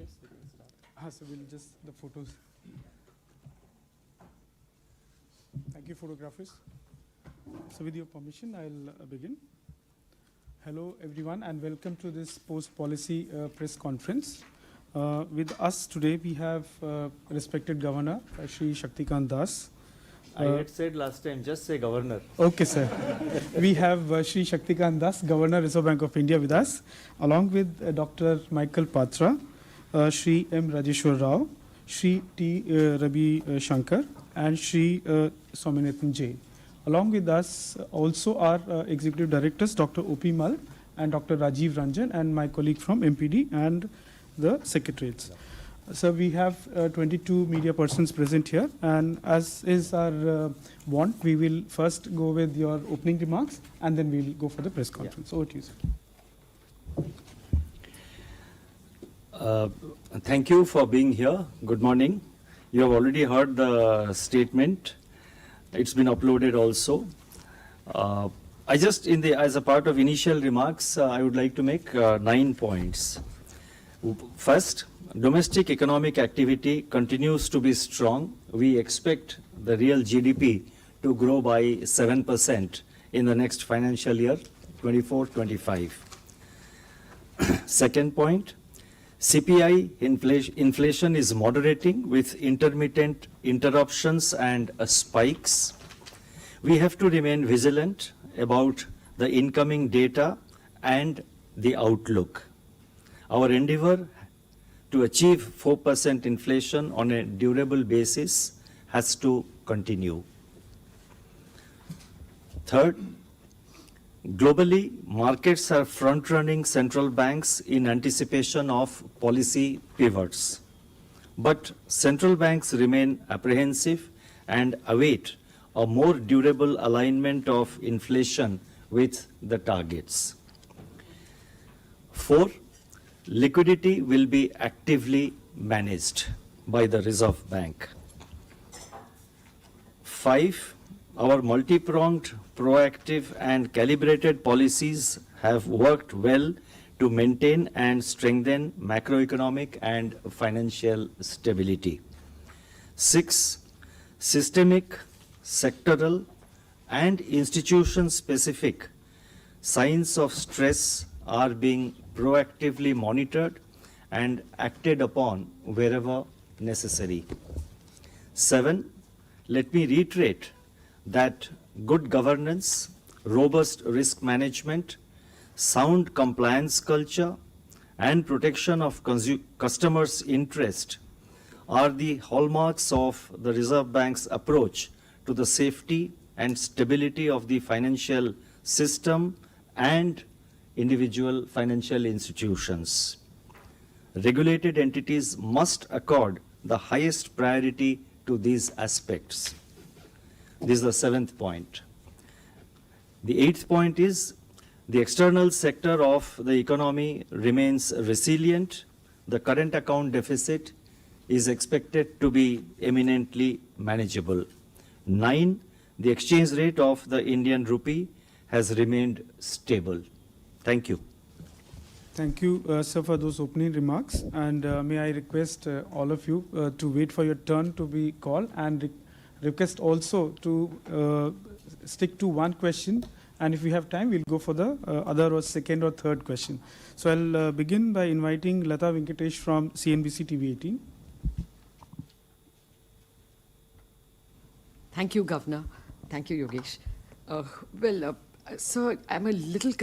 Okay, so we'll start. So we'll just the photos. Thank you, photographers. So with your permission, I'll begin. Hello, everyone, and welcome to this post-policy press conference. With us today, we have respected Governor, Shri Shaktikant Das. I had said last time, just say Governor. Okay, sir. We have Shri Shaktikant Das, Governor, Reserve Bank of India with us, along with Dr. Michael Patra, Shri M. Rajeshwar Rao, Shri T. Ravi Shankar, and Shri Swaminathan J. Along with us also are Executive Directors, Dr. O.P. Mal and Dr. Rajiv Ranjan, and my colleague from MPD and the Secretariats. So we have 22 media persons present here, and as is our want, we will first go with your opening remarks and then we'll go for the press conference. Yeah. Over to you, sir. Thank you for being here. Good morning. You have already heard the statement. It's been uploaded also. As a part of initial remarks, I would like to make 9 points. First, domestic economic activity continues to be strong. We expect the real GDP to grow by 7% in the next financial year, 24-25. Second point, CPI inflation is moderating with intermittent interruptions and spikes. We have to remain vigilant about the incoming data and the outlook. Our endeavor to achieve 4% inflation on a durable basis has to continue. Third, globally, markets are front-running central banks in anticipation of policy pivots. But central banks remain apprehensive and await a more durable alignment of inflation with the targets. Four, liquidity will be actively managed by the Reserve Bank. 5, our multi-pronged, proactive and calibrated policies have worked well to maintain and strengthen macroeconomic and financial stability. 6, systemic, sectoral and institution-specific signs of stress are being proactively monitored and acted upon wherever necessary. 7, let me reiterate that good governance, robust risk management, sound compliance culture, and protection of customers' interest are the hallmarks of the Reserve Bank's approach to the safety and stability of the financial system and individual financial institutions. Regulated entities must accord the highest priority to these aspects. This is the 7th point. The 8th point is the external sector of the economy remains resilient. The current account deficit is expected to be eminently manageable. 9, the exchange rate of the Indian rupee has remained stable. Thank you. Thank you, sir, for those opening remarks. And may I request all of you to wait for your turn to be called, and request also to stick to one question. And if we have time, we'll go for the other or second or third question. So I'll begin by inviting Lata Venkatesh from CNBC TV 18. Thank you, Governor. Thank you, Yogesh. Sir, I'm a little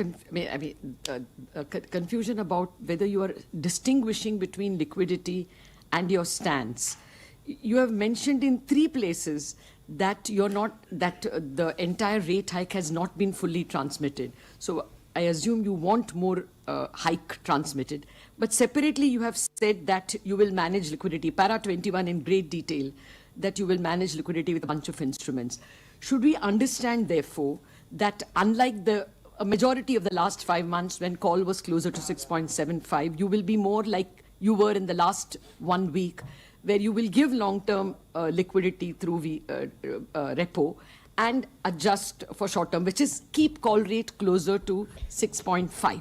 confusion about whether you are distinguishing between liquidity and your stance. You have mentioned in 3 places that the entire rate hike has not been fully transmitted. So I assume you want more hike transmitted. But separately, you have said that you will manage liquidity, para 21 in great detail, that you will manage liquidity with a bunch of instruments. Should we understand, therefore, that unlike a majority of the last 5 months when call was closer to 6.75, you will be more like you were in the last 1 week, where you will give long-term liquidity through repo and adjust for short-term, which is keep call rate closer to 6.5.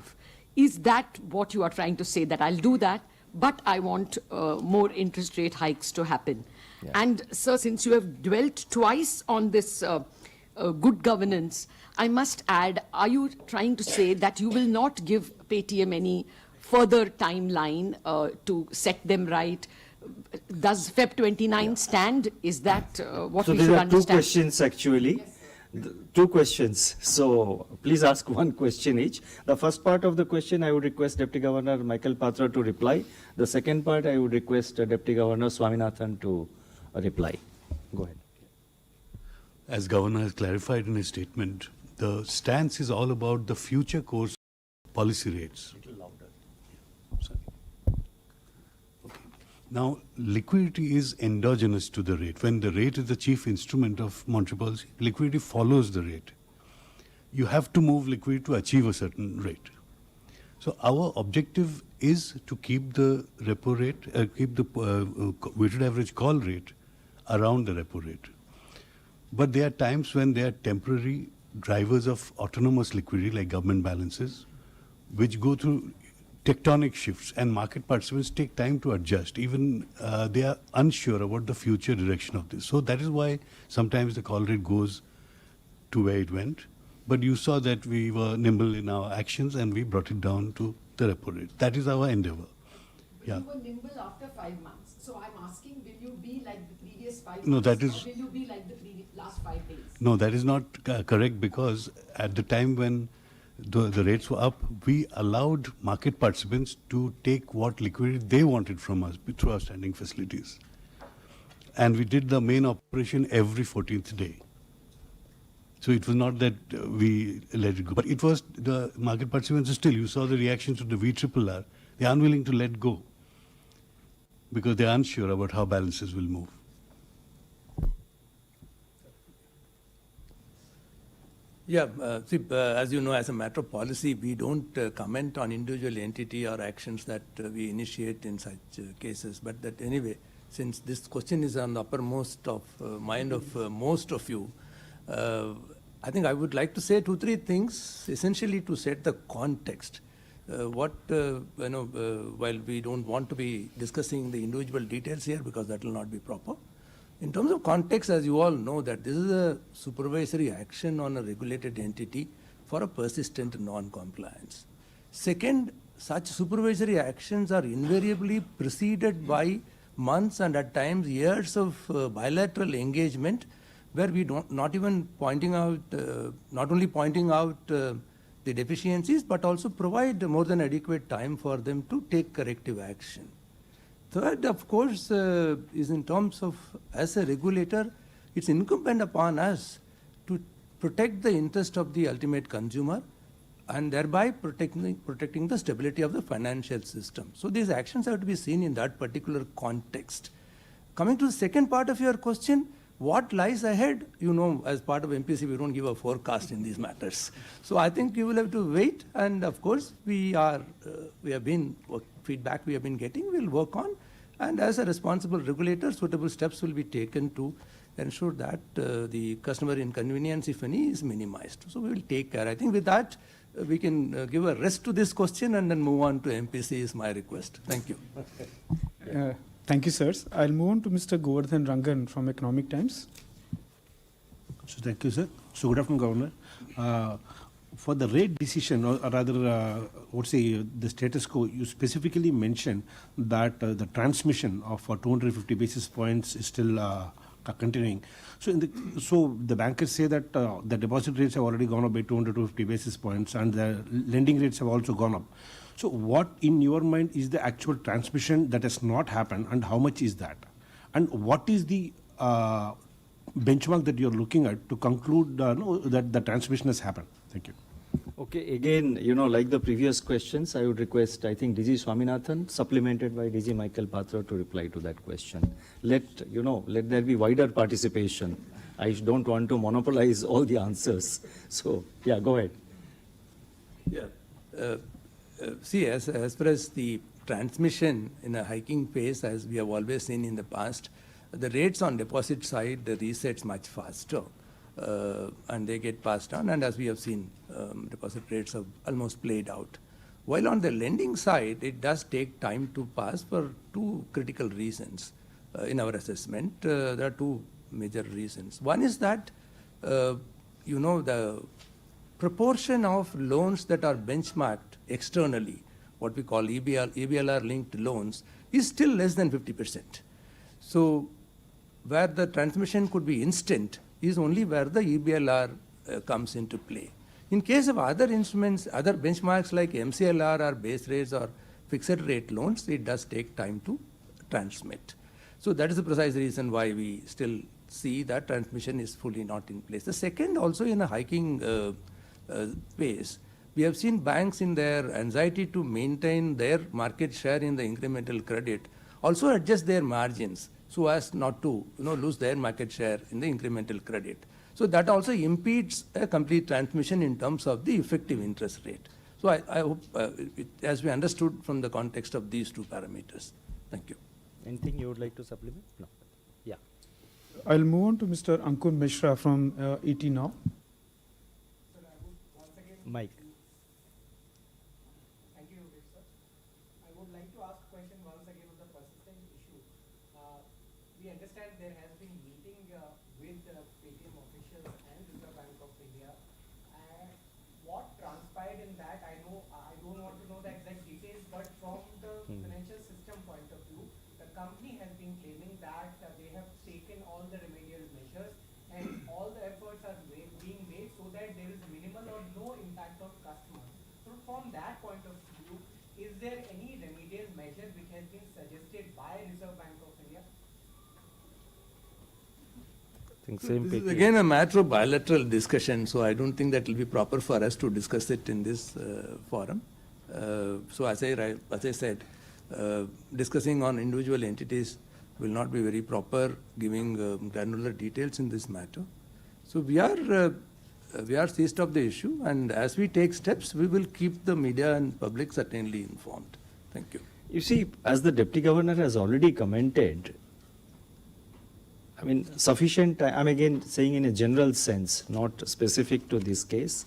Is that what you are trying to say, that I'll do that, but I want more interest rate hikes to happen. And sir, since you have dwelt twice on this good governance, I must add, are you trying to say that you will not give Paytm any further timeline to set them right? Does Feb 29 stand? Is that what So we there should are two understand? questions actually. Two questions. So please ask one question each. The first part of the question, I would request Deputy Governor Michael Patra to reply. The second part, I would request Deputy Governor Swaminathan to reply. Go ahead. As Governor has clarified in his statement, the stance is all about the future course policy rates. Little louder. Sorry. Okay. Now, liquidity is endogenous to the rate. When the rate is the chief instrument of monetary policy, liquidity follows the rate. You have to move liquidity to achieve a certain rate. So our objective is to keep the repo rate, keep the weighted average call rate around the repo rate. But there are times when there are temporary drivers of autonomous liquidity like government balances, which go through tectonic shifts, and market participants take time to adjust. Even they are unsure about the future direction of this. So that is why sometimes the call rate goes to where it went. But you saw that we were nimble in our actions and we brought it down to the repo rate. That is our endeavor. But you were nimble after 5 months. So I'm asking, will you be like the previous 5 months? No, that is- Or will you be like the last 5 days? No, that is not correct, because at the time when the rates were up, we allowed market participants to take what liquidity they wanted from us through our standing facilities. And we did the main operation every 14th day. So it was not that we let it go, but it was the market participants still, you saw the reactions to the VRRR, they are unwilling to let go because they are unsure about how balances will move. Yeah, as you know, as a matter of policy, we don't comment on individual entity or actions that we initiate in such cases. But that anyway, since this question is on the uppermost of mind of most of you, I think I would like to say 2-3 things, essentially to set the context. While we don't want to be discussing the individual details here because that will not be proper. In terms of context, as you all know, that this is a supervisory action on a regulated entity for a persistent non-compliance. Second, such supervisory actions are invariably preceded by months and at times years of bilateral engagement, where we not only pointing out the deficiencies, but also provide more than adequate time for them to take corrective action. Third, of course, is in terms of, as a regulator, it's incumbent upon us to protect the interest of the ultimate consumer and thereby protecting the stability of the financial system. So these actions have to be seen in that particular context. Coming to the second part of your question, what lies ahead? You know, as part of MPC, we don't give a forecast in these matters. So I think you will have to wait. And of course, we have been feedback we have been getting, we'll work on. And as a responsible regulator, suitable steps will be taken to ensure that the customer inconvenience, if any, is minimized. So we will take care. I think with that, we can give a rest to this question and then move on to MPC is my request. Thank you. Thank you, sirs. I'll move on to Mr. Govardhan Rangan from Economic Times. So thank you, sir. So good afternoon, Governor. For the rate decision, or rather, the status quo, you specifically mentioned that the transmission of 250 basis points is still continuing. So, the bankers say that the deposit rates have already gone up by 250 basis points, and the lending rates have also gone up. So, what in your mind is the actual transmission that has not happened, and how much is that? And what is the benchmark that you're looking at to conclude that the transmission has happened? Thank you. Okay, again, like the previous questions, I would request, I think, DG Swaminathan, supplemented by DG Michael Patra, to reply to that question. Let there be wider participation. I don't want to monopolize all the answers. So, yeah, go ahead. Yeah. See, as far as the transmission in a hiking pace, as we have always seen in the past, the rates on deposit side, the resets much faster. And they get passed on, and as we have seen, deposit rates have almost played out. While on the lending side, it does take time to pass for two critical reasons. In our assessment, there are two major reasons. One is that, the proportion of loans that are benchmarked externally, what we call EBLR linked loans, is still less than 50%. So where the transmission could be instant is only where the EBLR comes into play. In case of other instruments, other benchmarks like MCLR or base rates or fixed rate loans, it does take time to transmit. So that is the precise reason why we still see that transmission is fully not in place. The second, also in a hiking pace, we have seen banks in their anxiety to maintain their market share in the incremental credit also adjust their margins so as not to lose their market share in the incremental credit. So that also impedes a complete transmission in terms of the effective interest rate. So I hope, as we understood from the context of these two parameters. Thank you. Anything you would like to supplement? No. Yeah. I'll move on to Mr. Ankur Mishra from ET Now. Mike. Thank you, sir. I would like to ask a question once again on the persistent issue. We understand there has been meeting with Paytm officials and Reserve Bank of India. What transpired in that, I don't want to know the exact details, but from the financial system point of view, the company has been claiming that they have taken all the remedial measures and all the efforts are being made so that there is minimal or no impact on customers. So from that point of view, is there any remedial measure which has been suggested by Reserve Bank of India? I think same This is Paytm. again a matter of bilateral discussion, so I don't think that will be proper for us to discuss it in this forum. So as I said, discussing on individual entities will not be very proper, giving granular details in this matter. So we are seized of the issue, and as we take steps, we will keep the media and public certainly informed. Thank you. You see, as the Deputy Governor has already commented, I mean, sufficient time, I'm again saying in a general sense, not specific to this case.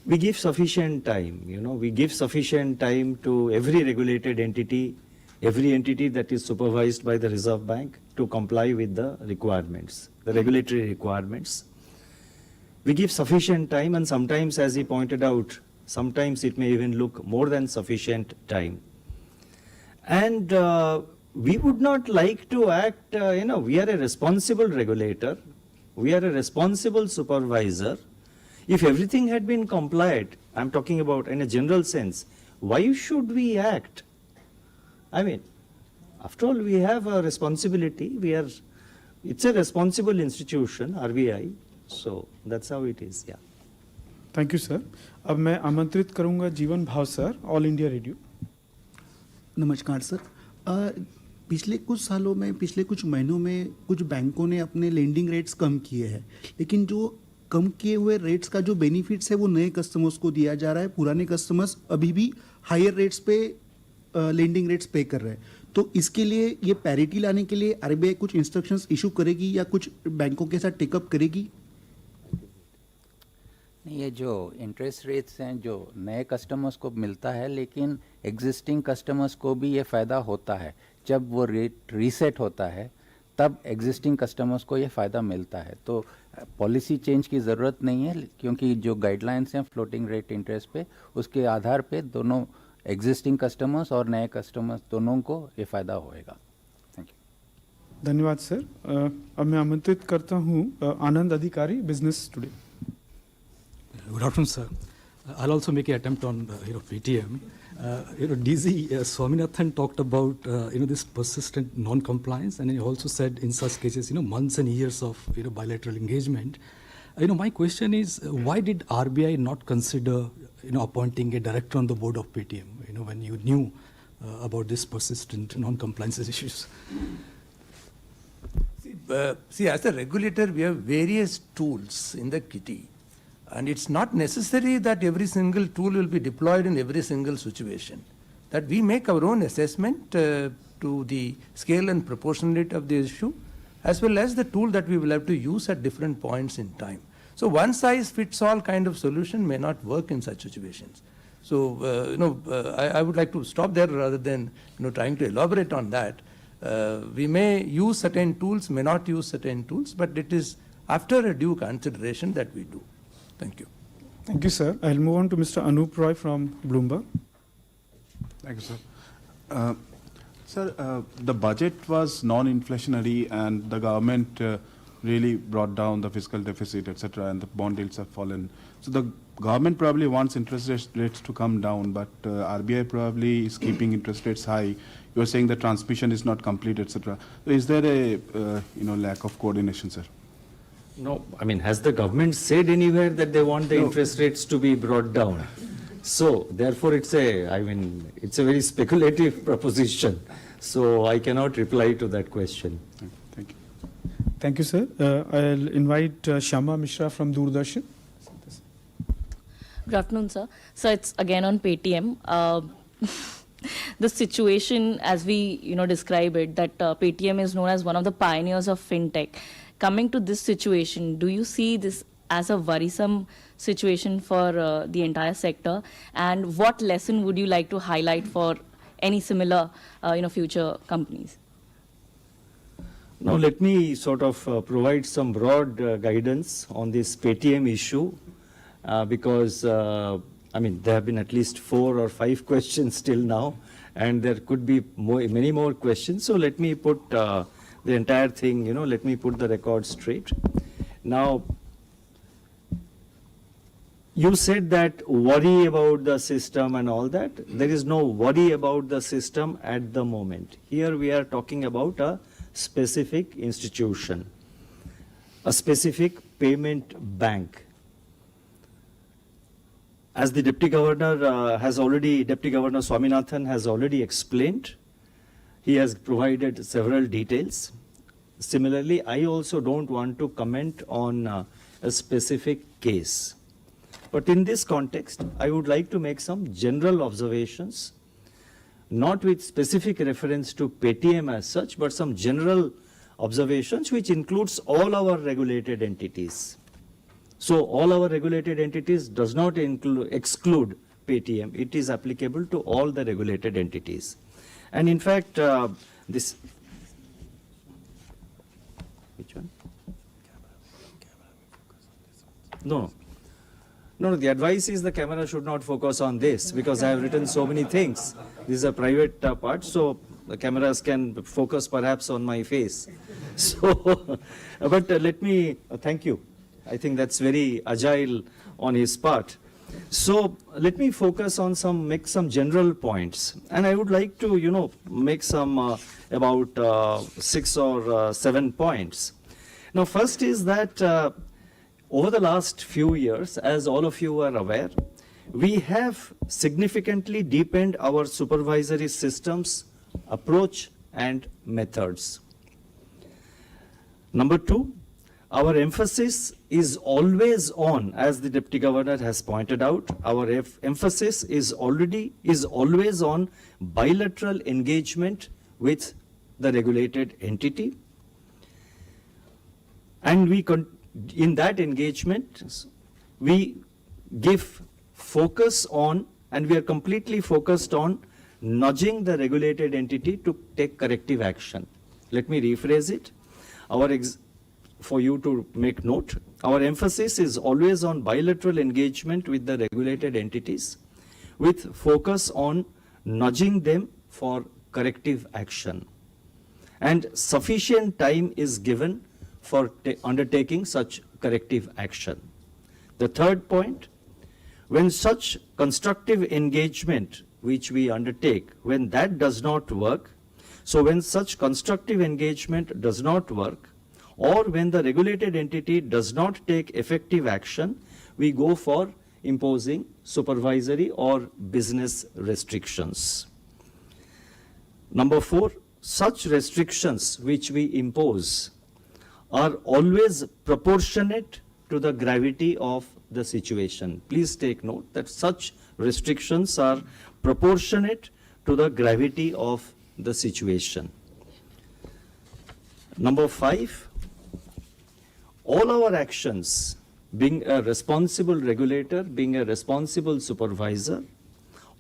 We give sufficient time, we give sufficient time to every regulated entity, every entity that is supervised by the Reserve Bank to comply with the requirements, the regulatory requirements. We give sufficient time, and sometimes, as he pointed out, sometimes it may even look more than sufficient time. And we would not like to act, we are a responsible regulator, we are a responsible supervisor. If everything had been complied, I'm talking about in a general sense, why should we act? I mean, after all, we have a responsibility. It's a responsible institution, RBI. So that's how it is, yeah. Thank you sir. अब मैं आमंत्रित करूंगा जीवन भाव sir, all India radio. नमस्कार sir. पिछले कुछ सालों में, पिछले कुछ महीनों में कुछ बैंकों ने अपने लेंडिंग रेट्स कम किए हैं, लेकिन जो कम किए हुए रेट्स का जो बेनिफिट्स है वो नए कस्टमर्स को दिया जा रहा है. पुराने कस्टमर्स अभी भी हायर रेट्स पे लेंडिंग रेट्स पे कर रहे हैं. तो इसके लिए ये पैरिटी लाने के लिए आरबीआई कुछ इंस्ट्रक्शंस इशू करेगी या कुछ बैंकों के साथ टेकअप करेगी? नहीं, ये जो इंटरेस्ट रेट्स हैं जो नए कस्टमर्स को मिलता है, लेकिन एग्जिस्टिंग कस्टमर्स को भी ये फ़ायदा होता है. जब वो रेट रीसेट होता है तब एग्जिस्टिंग कस्टमर्स को ये फ़ायदा मिलता है. तो पॉलिसी चेंज की ज़रूरत नहीं है, क्योंकि जो गाइडलाइंस हैं फ्लोटिंग रेट इंटरेस्ट पे, उसके आधार पे दोनों एग्जिस्टिंग कस्टमर्स और नए कस्टमर्स दोनों को ये फ़ायदा होएगा. Thank you. धन्यवाद सर. अब मैं आमंत्रित करता हूँ आनंद अधिकारी, business today. Good afternoon, sir. I'll also make an attempt on Paytm. DZ Swaminathan talked about this persistent non-compliance, and he also said in such cases months and years of bilateral engagement. My question is, why did RBI not consider appointing a director on the board of Paytm when you knew about this persistent non-compliance issues? See, as a regulator, we have various tools in the kitty. And it's not necessary that every single tool will be deployed in every single situation. That we make our own assessment to the scale and proportionality of the issue, as well as the tool that we will have to use at different points in time. So one size fits all kind of solution may not work in such situations. So, I would like to stop there rather than, trying to elaborate on that. We may use certain tools, may not use certain tools, but it is after a due consideration that we do. Thank you. Thank you, sir. I'll move on to Mr. Anup Roy from Bloomberg. Thank you, sir. Sir, the budget was non-inflationary and the government really brought down the fiscal deficit, etc., and the bond yields have fallen. So the government probably wants interest rates to come down, but RBI probably is keeping interest rates high. You are saying the transmission is not complete, etc. So is there a lack of coordination, sir? No, I mean, has the government said anywhere that they want the interest rates to be brought down? So, therefore, it's a very speculative proposition. So, I cannot reply to that question. Thank you. Thank you, sir. I'll invite Shama Mishra from Doordarshan. Good afternoon, sir. So it's again on Paytm. The situation, as we describe it, that Paytm is known as one of the pioneers of fintech. Coming to this situation, do you see this as a worrisome situation for the entire sector? And what lesson would you like to highlight for any similar, future companies? Now, let me sort of provide some broad guidance on this Paytm issue because, there have been at least 4 or 5 questions till now, and there could be many more questions. So, let me put the entire thing, let me put the record straight. Now, you said that worry about the system and all that. There is no worry about the system at the moment. Here we are talking about a specific institution, a specific payment bank. As the Deputy Governor Deputy Governor Swaminathan has already explained, he has provided several details. Similarly, I also don't want to comment on a specific case. But in this context, I would like to make some general observations, not with specific reference to Paytm as such, but some general observations which includes all our regulated entities. So all our regulated entities does not exclude Paytm. It is applicable to all the regulated entities. And in fact, which one? No, the advice is the camera should not focus on this because I have written so many things. This is a private part, so the cameras can focus perhaps on my face. So, but let me, thank you. I think that's very agile on his part. So let me focus on make some general points, and I would like to, make some about 6 or 7 points. Now, first is that over the last few years, as all of you are aware, we have significantly deepened our supervisory systems, approach, and methods. Number 2. Our emphasis is always on, as the Deputy Governor has pointed out, our emphasis is always on bilateral engagement with the regulated entity. And in that engagement, we give focus on, and we are completely focused on nudging the regulated entity to take corrective action. Let me rephrase it. For you to make note, our emphasis is always on bilateral engagement with the regulated entities with focus on nudging them for corrective action. And sufficient time is given for undertaking such corrective action. The third point, when such constructive engagement which we undertake, when that does not work, so when such constructive engagement does not work, or when the regulated entity does not take effective action, we go for imposing supervisory or business restrictions. Number 4, such restrictions which we impose are always proportionate to the gravity of the situation. Please take note that such restrictions are proportionate to the gravity of the situation. Number 5, all our actions, being a responsible regulator, being a responsible supervisor,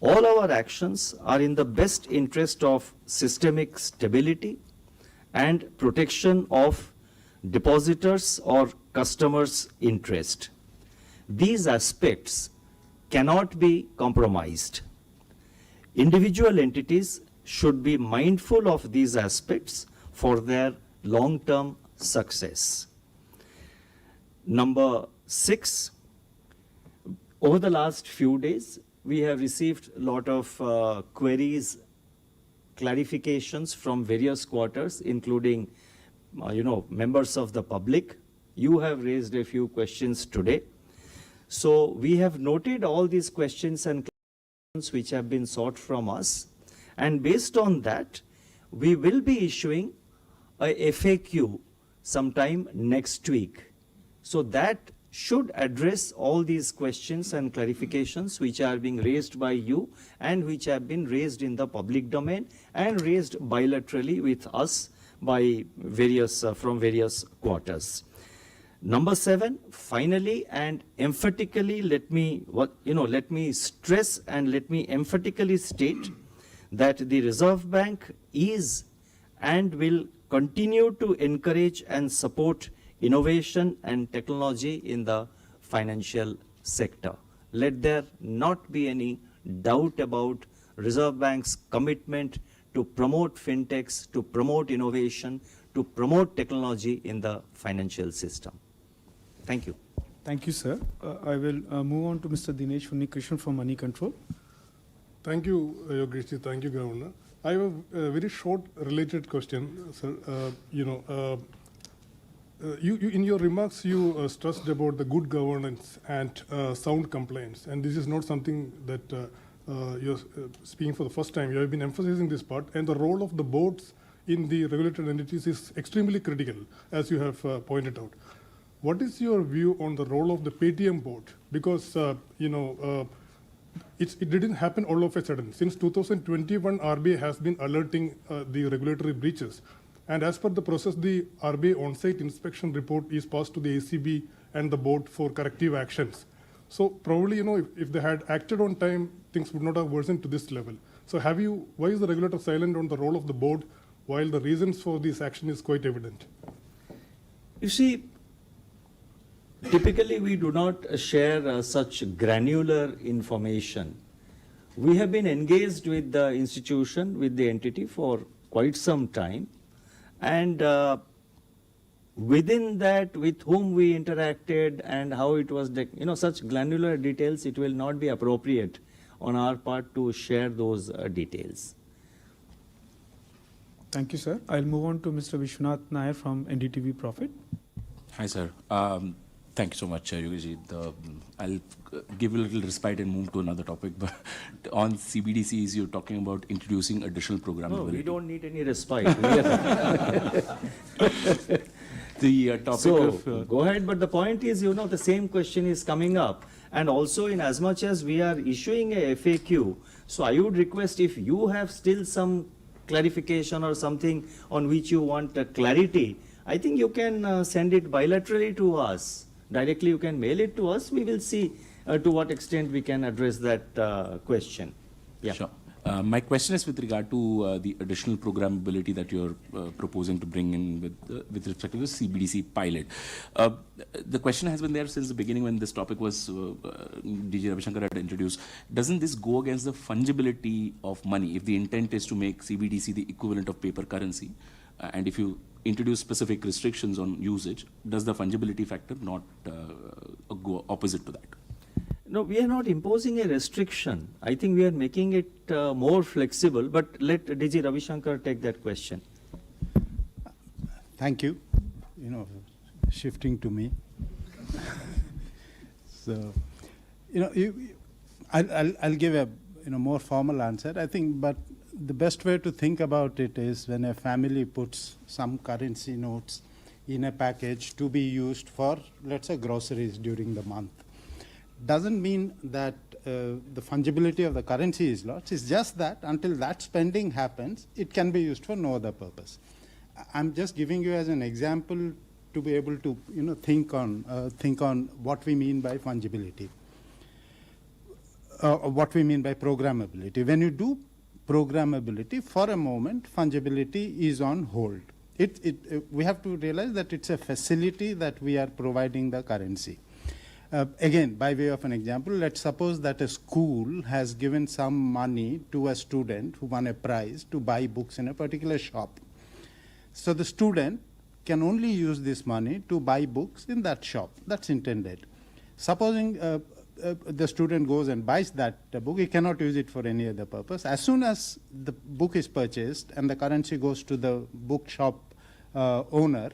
All our actions are in the best interest of systemic stability and protection of depositors or customers' interest. These aspects cannot be compromised. Individual entities should be mindful of these aspects for their long-term success. Number 6, over the last few days, we have received a lot of queries, clarifications from various quarters, including, members of the public. You have raised a few questions today. So we have noted all these questions and clarifications which have been sought from us. And based on that, we will be issuing a FAQ sometime next week. So that should address all these questions and clarifications which are being raised by you and which have been raised in the public domain and raised bilaterally with us by various from various quarters. Number 7, finally and emphatically, let me stress and let me emphatically state that the Reserve Bank is and will continue to encourage and support innovation and technology in the financial sector. Let there not be any doubt about Reserve Bank's commitment to promote fintechs, to promote innovation, to promote technology in the financial system. Thank you. Thank you, sir. I will move on to Mr. Dinesh Unnikrishnan from Money Control. Thank you, Yogesh. Thank you, Governor. I have a very short related question, sir. You in your remarks, you stressed about the good governance and sound compliance, and this is not something that you're speaking for the first time. You have been emphasizing this part, and the role of the boards in the regulated entities is extremely critical, as you have pointed out. What is your view on the role of the Paytm board? Because it didn't happen all of a sudden. Since 2021, RBI has been alerting the regulatory breaches. And as per the process, the RBI on-site inspection report is passed to the ACB and the board for corrective actions. So probably, if they had acted on time, things would not have worsened to this level. So why is the regulator silent on the role of the board while the reasons for this action is quite evident? You see, typically we do not share such granular information. We have been engaged with the institution, with the entity for quite some time. And within that, with whom we interacted and how it was, such granular details, it will not be appropriate on our part to share those details. Thank you, sir. I'll move on to Mr. Vishwanath Nair from NDTV Profit. Hi, sir. Thank you so much, Yogesh. I'll give you a little respite and move to another topic. But on CBDCs, you're talking about introducing additional programmability. No, we don't need any respite. The topic go ahead, but the point is, the same question is coming up. And also, in as much as we are issuing a FAQ, so I would request if you have still some clarification or something on which you want clarity, I think you can send it bilaterally to us. Directly you can mail it to us. We will see to what extent we can address that question. Yeah. Sure. My question is with regard to the additional programmability that you're proposing to bring in with respect to the CBDC pilot. The question has been there since the beginning when this topic was DG Ravishankar had introduced. Doesn't this go against the fungibility of money if the intent is to make CBDC the equivalent of paper currency? And if you introduce specific restrictions on usage, does the fungibility factor not go opposite to that? No, we are not imposing a restriction. I think we are making it more flexible, but let DG Ravishankar take that question. Thank you. Shifting to me. So, I'll give a more formal answer, I think, but the best way to think about it is when a family puts some currency notes in a package to be used for, let's say, groceries during the month. Doesn't mean that the fungibility of the currency is lost. It's just that until that spending happens, it can be used for no other purpose. I'm just giving you as an example to be able to think on what we mean by fungibility. what we mean by programmability. When you do programmability, for a moment, fungibility is on hold. We have to realize that it's a facility that we are providing the currency. Again, by way of an example, let's suppose that a school has given some money to a student who won a prize to buy books in a particular shop. So the student can only use this money to buy books in that shop. That's intended. Supposing the student goes and buys that book, he cannot use it for any other purpose. As soon as the book is purchased and the currency goes to the bookshop owner,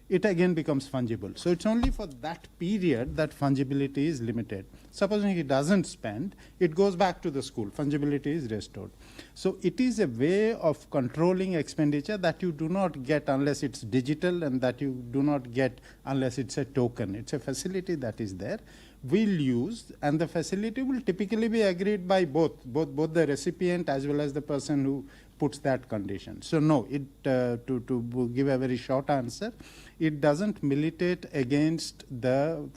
it again becomes fungible. So it's only for that period that fungibility is limited. Supposing he doesn't spend, it goes back to the school. Fungibility is restored. So it is a way of controlling expenditure that you do not get unless it's digital, and that you do not get unless it's a token. It's a facility that is there. We'll use, and the facility will typically be agreed by both the recipient as well as the person who puts that condition. So no, to give a very short answer, it doesn't militate against the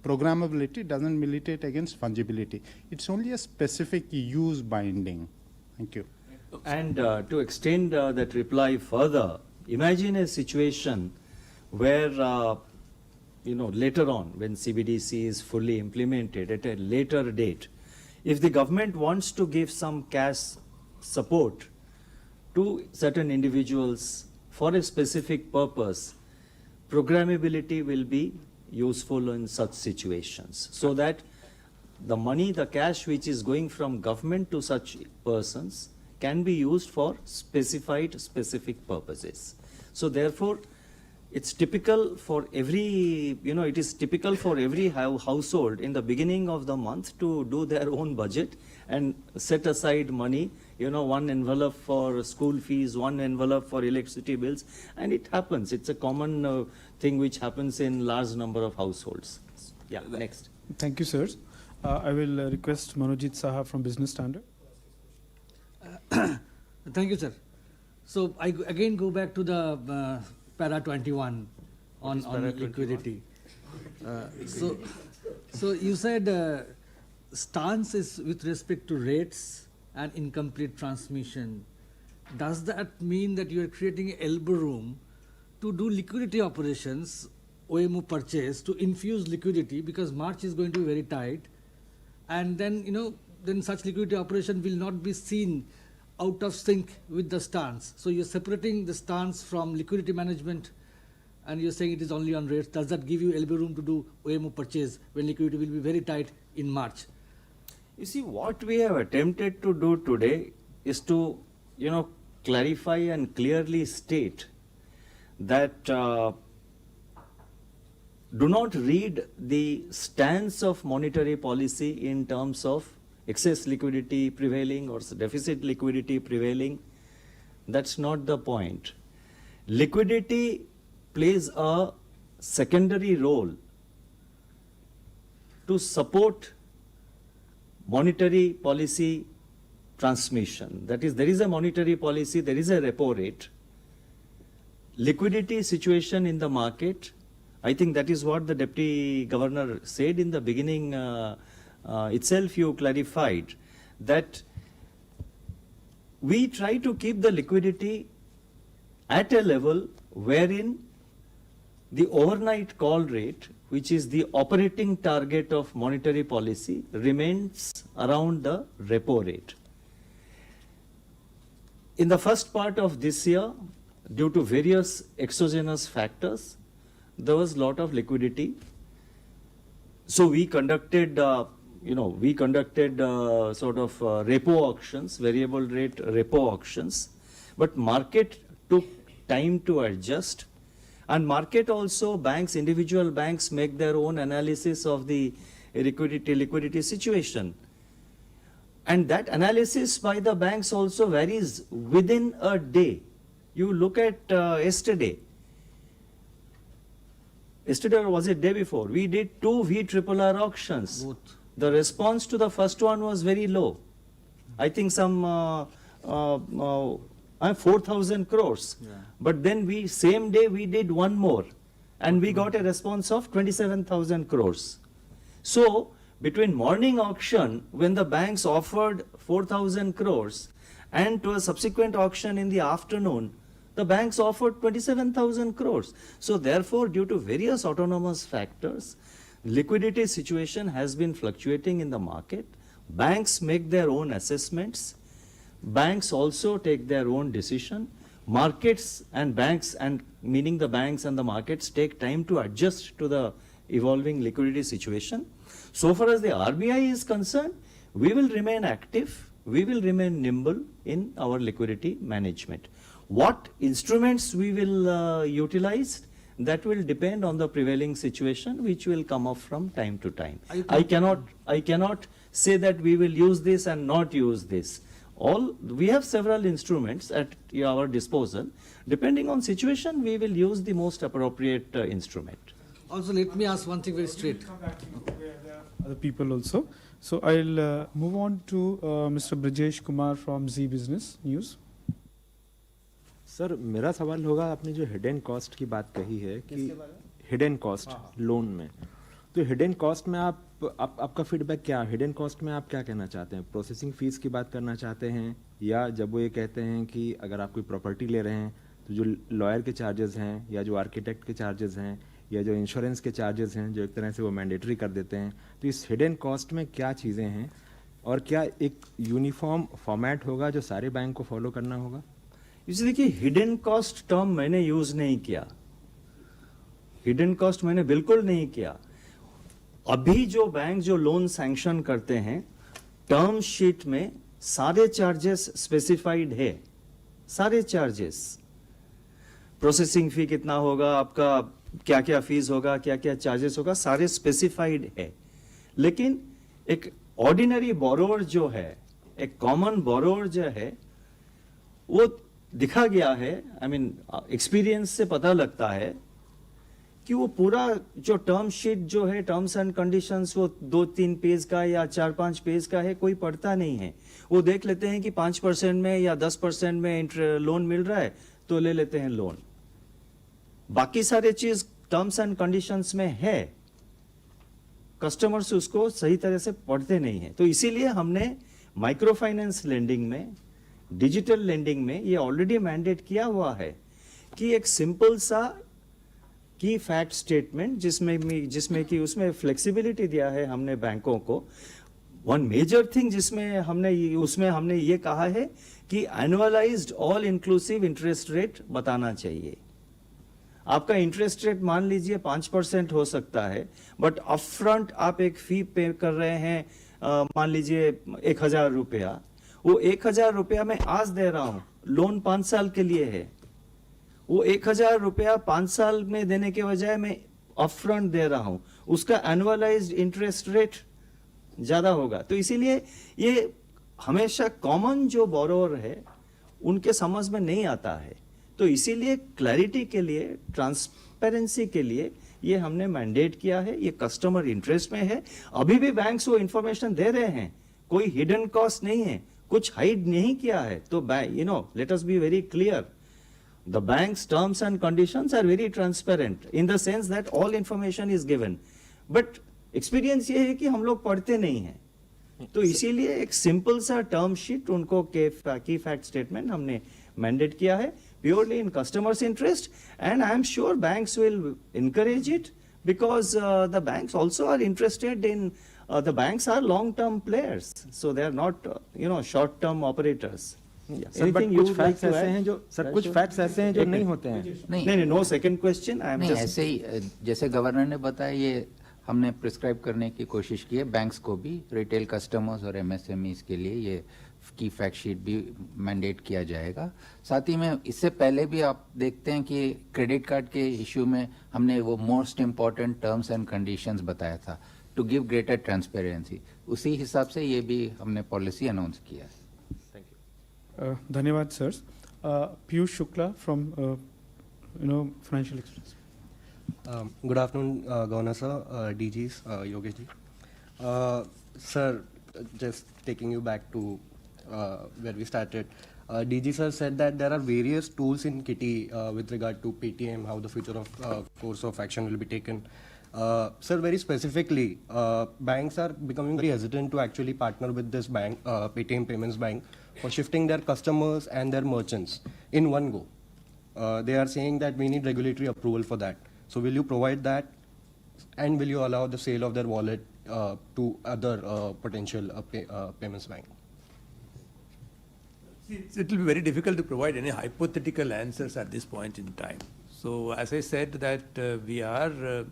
programmability, doesn't militate against fungibility. It's only a specific use binding. Thank you. And to extend that reply further, imagine a situation where later on, when CBDC is fully implemented at a later date, if the government wants to give some cash support to certain individuals for a specific purpose, programmability will be useful in such situations, so that the money, the cash which is going from government to such persons can be used for specific purposes. So therefore, it's typical for every, it is typical for every household in the beginning of the month to do their own budget and set aside money, one envelope for school fees, one envelope for electricity bills, and it happens. It's a common thing which happens in large number of households. Yeah, next. Thank you, sirs. I will request Manojit Saha from Business Standard. Thank you, sir. So I again go back to the para 21 on liquidity. So you said stance is with respect to rates and incomplete transmission. Does that mean that you are creating elbow room to do liquidity operations, OMO purchase, to infuse liquidity, because March is going to be very tight, and then then such liquidity operation will not be seen out of sync with the stance. So you're separating the stance from liquidity management, and you're saying it is only on rates. Does that give you elbow room to do OMO purchase when liquidity will be very tight in March? You see, what we have attempted to do today is to, clarify and clearly state that do not read the stance of monetary policy in terms of excess liquidity prevailing or deficit liquidity prevailing. That's not the point. Liquidity plays a secondary role to support monetary policy transmission. That is, there is a monetary policy, there is a repo rate. Liquidity situation in the market, I think that is what the Deputy Governor said in the beginning itself. You clarified that we try to keep the liquidity at a level wherein the overnight call rate, which is the operating target of monetary policy, remains around the repo rate. In the first part of this year, due to various exogenous factors, there was a lot of liquidity. So we conducted sort of repo auctions, variable rate repo auctions, but market took time to adjust, and market also, banks, individual banks make their own analysis of the liquidity situation. And that analysis by the banks also varies within a day. You look at yesterday or was it day before? We did 2 VRRR auctions. Both. The response to the first one was very low. I think some 4,000 crores. Yeah. But then same day we did one more, and we got a response of 27,000 crores. So between morning auction when the banks offered 4,000 crores and to a subsequent auction in the afternoon, the banks offered 27,000 crores. So therefore, due to various autonomous factors, liquidity situation has been fluctuating in the market. Banks make their own assessments. Banks also take their own decision. Markets and banks, and meaning the banks and the markets, take time to adjust to the evolving liquidity situation. So far as the RBI is concerned, we will remain active, we will remain nimble in our liquidity management. What instruments we will utilize, that will depend on the prevailing situation, which will come up from time to time. I cannot say that we will use this and not use this. We have several instruments at our disposal. Depending on situation, we will use the most appropriate instrument. Also, let me ask one thing very straight. Other people also. So I'll move on to Mr. Brijesh Kumar from Z Business News. Sir मेरा सवाल होगा, आपने जो hidden cost की बात कही है कि हिडन कॉस्ट लोन में, तो हिडन कॉस्ट में आपका फीडबैक क्या, हिडन कॉस्ट में आप क्या कहना चाहते हैं? प्रोसेसिंग फीस की बात करना चाहते हैं, या जब वो ये कहते हैं कि अगर आप कोई प्रॉपर्टी ले रहे हैं तो जो लॉयर के चार्जेस हैं, या जो आर्किटेक्ट के चार्जेस हैं, या जो इंश्योरेंस के चार्जेस हैं, जो एक तरह से वो मैंडेटरी कर देते हैं, तो इस हिडन कॉस्ट में क्या चीज़ें हैं और क्या एक यूनिफॉर्म फॉर्मेट होगा जो सारे बैंक को फॉलो करना होगा? इसे देखिए, हिडन कॉस्ट टर्म मैंने यूज नहीं किया, हिडन कॉस्ट मैंने बिल्कुल नहीं किया। अभी जो बैंक जो लोन सैंक्शन करते हैं, टर्म शीट में सारे चार्जेस स्पेसिफाइड है, सारे चार्जेस, प्रोसेसिंग फी कितना होगा, आपका क्या क्या फीस होगा, क्या क्या चार्जेस होगा, सारे स्पेसिफाइड है। लेकिन एक ऑर्डिनरी बोरोवर जो है, एक कॉमन बोरोवर जो है, वो दिखा गया है, आई मीन एक्सपीरियंस से पता लगता है कि वो पूरा जो टर्म शीट जो है, टर्म्स एंड कंडीशंस, वो 2-3 पेज का या 4-5 पेज का है, कोई पढ़ता नहीं है। वो देख लेते हैं कि 5% में या 10% में लोन मिल रहा है तो ले लेते हैं लोन। बाकी सारे चीज टर्म्स एंड कंडीशंस में है, कस्टमर्स उसको सही तरह से पढ़ते नहीं है। तो इसीलिए हमने माइक्रो फाइनेंस लेंडिंग में, डिजिटल लेंडिंग में ये ऑलरेडी मैंडेट किया हुआ है कि एक सिंपल सा की फैक्ट स्टेटमेंट, जिसमें कि उसमें फ्लेक्सिबिलिटी दिया है हमने बैंकों को। वन मेजर थिंग जिसमें हमने ये कहा है कि annualised all inclusive interest rate बताना चाहिए। आपका इंटरेस्ट रेट मान लीजिए 5% हो सकता है, बट अपफ्रंट आप एक फी पे कर रहे हैं, मान लीजिए 1,000 रुपया। वो 1,000 रुपया मैं आज दे रहा हूं, लोन 5 साल के लिए है। वो 1,000 रुपया 5 साल में देने के बजाय मैं अपफ्रंट दे रहा हूं, उसका एनुअलाइज्ड इंटरेस्ट रेट ज्यादा होगा। तो इसीलिए ये हमेशा कॉमन जो बोरोवर है उनके समझ में नहीं आता है। तो इसीलिए क्लैरिटी के लिए, ट्रांसपेरेंसी के लिए ये हमने मैंडेट किया है। ये कस्टमर इंटरेस्ट में है। अभी भी बैंक्स वो इंफॉर्मेशन दे रहे हैं, कोई हिडन कॉस्ट नहीं है, कुछ हाइड नहीं किया है। तो let us be very clear, the bank's terms and conditions are very transparent in the sense that all information is given, but experience ये है कि हम लोग पढ़ते नहीं हैं। तो इसीलिए एक सिंपल सा टर्म शीट उनको की फैक्ट स्टेटमेंट हमने मैंडेट किया है, purely in customers' interest, and I am sure banks will encourage it because the banks also are interested in, the banks are long-term players, so they are not short-term operators. Sir but कुछ facts ऐसे हैं जो कुछ facts ऐसे हैं जो नहीं होते हैं। नहीं, no second question. I am नहीं, ऐसे ही जैसे गवर्नर ने बताया, ये हमने प्रिस्क्राइब करने की कोशिश की है बैंक्स को भी, रिटेल कस्टमर्स और एमएसएमईज के लिए ये की फैक्ट शीट भी मैंडेट किया जाएगा। साथ ही में इससे पहले भी आप देखते हैं कि क्रेडिट कार्ड के इश्यू में हमने वो most important terms and conditions बताया था टू गिव ग्रेटर ट्रांसपेरेंसी। उसी हिसाब से ये भी हमने पॉलिसी अनाउंस किया है। धन्यवाद sir. Piyush Shukla from financial express. Good afternoon, Governor sir, DGs, Yogesh ji. Sir, just taking you back to where we started. DG sir said that there are various tools in Kitty with regard to PTM, how the future of course of action will be taken. Sir, very specifically, banks are becoming very hesitant to actually partner with this bank, Paytm Payments Bank, for shifting their customers and their merchants in one go. They are saying that we need regulatory approval for that. So will you provide that, and will you allow the sale of their wallet to other potential payments bank? It will be very difficult to provide any hypothetical answers at this point in time. So as I said that we are,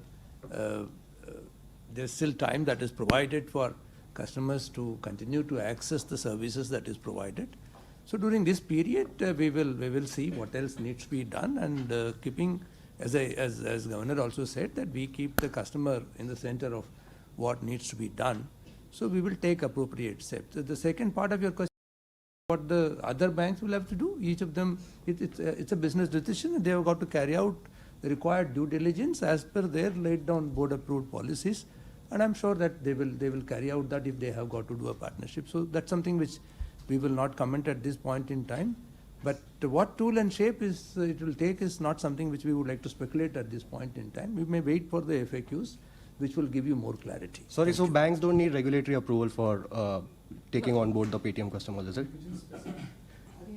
there's still time that is provided for customers to continue to access the services that is provided. So during this period, we will see what else needs to be done, and keeping, as Governor also said, that we keep the customer in the center of what needs to be done. So we will take appropriate steps. The second part of your question, what the other banks will have to do, each of them, it's a business decision, and they have got to carry out the required due diligence as per their laid down board approved policies, and I'm sure that they will carry out that if they have got to do a partnership. So that's something which we will not comment at this point in time, but what tool and shape it will take is not something which we would like to speculate at this point in time. We may wait for the FAQs, which will give you more clarity. Sorry, so banks don't need regulatory approval for taking on board the Paytm customers, is it?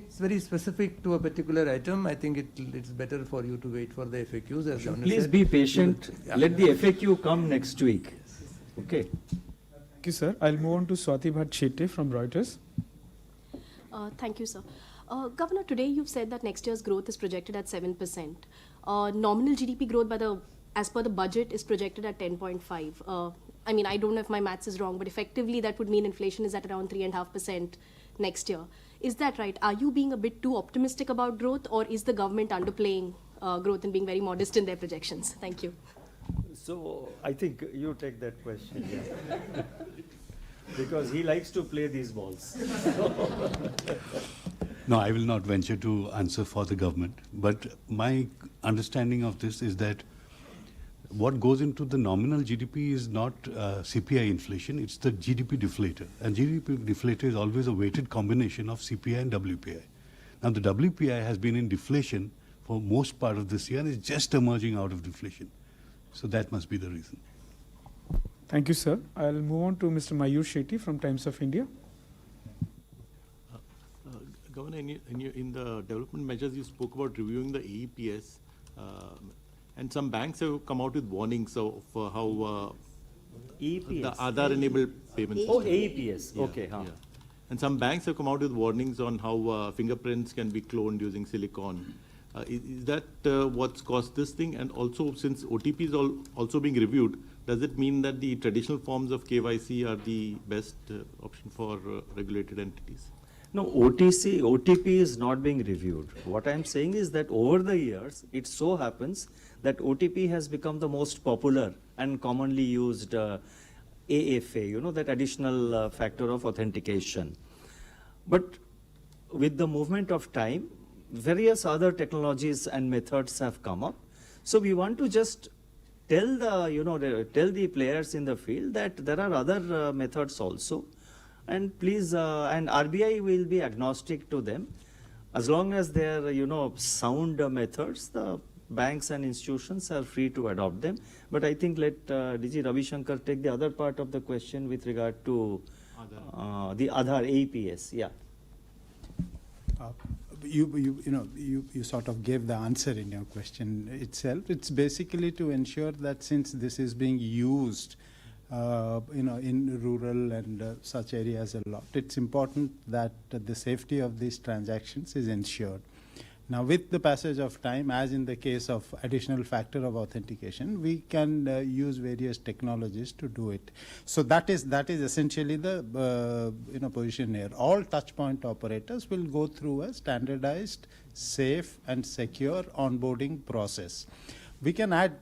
It's very specific to a particular item. I think it's better for you to wait for the FAQs. As Governor Please said. be patient. Let the FAQ come next week. Okay. Thank you, sir. I'll move on to Swati Bhatt Shete from Reuters. Thank you, sir. Governor, today you've said that next year's growth is projected at 7%. Nominal GDP growth as per the budget is projected at 10.5. I mean, I don't know if my maths is wrong, but effectively that would mean inflation is at around 3.5% next year. Is that right? Are you being a bit too optimistic about growth, or is the government underplaying growth and being very modest in their projections? Thank you. So I think you take that question, yeah. Because he likes to play these balls. No, I will not venture to answer for the government, but my understanding of this is that what goes into the nominal GDP is not CPI inflation, it's the GDP deflator. And GDP deflator is always a weighted combination of CPI and WPI. Now the WPI has been in deflation for most part of this year and is just emerging out of deflation. So that must be the reason. Thank you, sir. I'll move on to Mr. Mayur Shetty from Times of India. Governor, in the development measures, you spoke about reviewing the AEPS, and some banks have come out with warnings of how EPS. the Aadhaar-enabled payment system. Oh, AEPS. Yeah, Okay. Huh. yeah. And some banks have come out with warnings on how fingerprints can be cloned using silicon. Is that what's caused this thing? And also, since OTP is also being reviewed, does it mean that the traditional forms of KYC are the best option for regulated entities? No, OTP is not being reviewed. What I'm saying is that over the years, it so happens that OTP has become the most popular and commonly used AFA, that additional factor of authentication. But with the movement of time, various other technologies and methods have come up. So we want to just tell the players in the field that there are other methods also. And please, and RBI will be agnostic to them. As long as they are, sound methods, the banks and institutions are free to adopt them. But I think let DG Ravi Shankar take the other part of the question with regard to the Aadhaar AEPS. Yeah. You sort of gave the answer in your question itself. It's basically to ensure that since this is being used in rural and such areas a lot, it's important that the safety of these transactions is ensured. Now, with the passage of time, as in the case of additional factor of authentication, we can use various technologies to do it. So that is essentially the position here. All touchpoint operators will go through a standardized, safe, and secure onboarding process. We can add,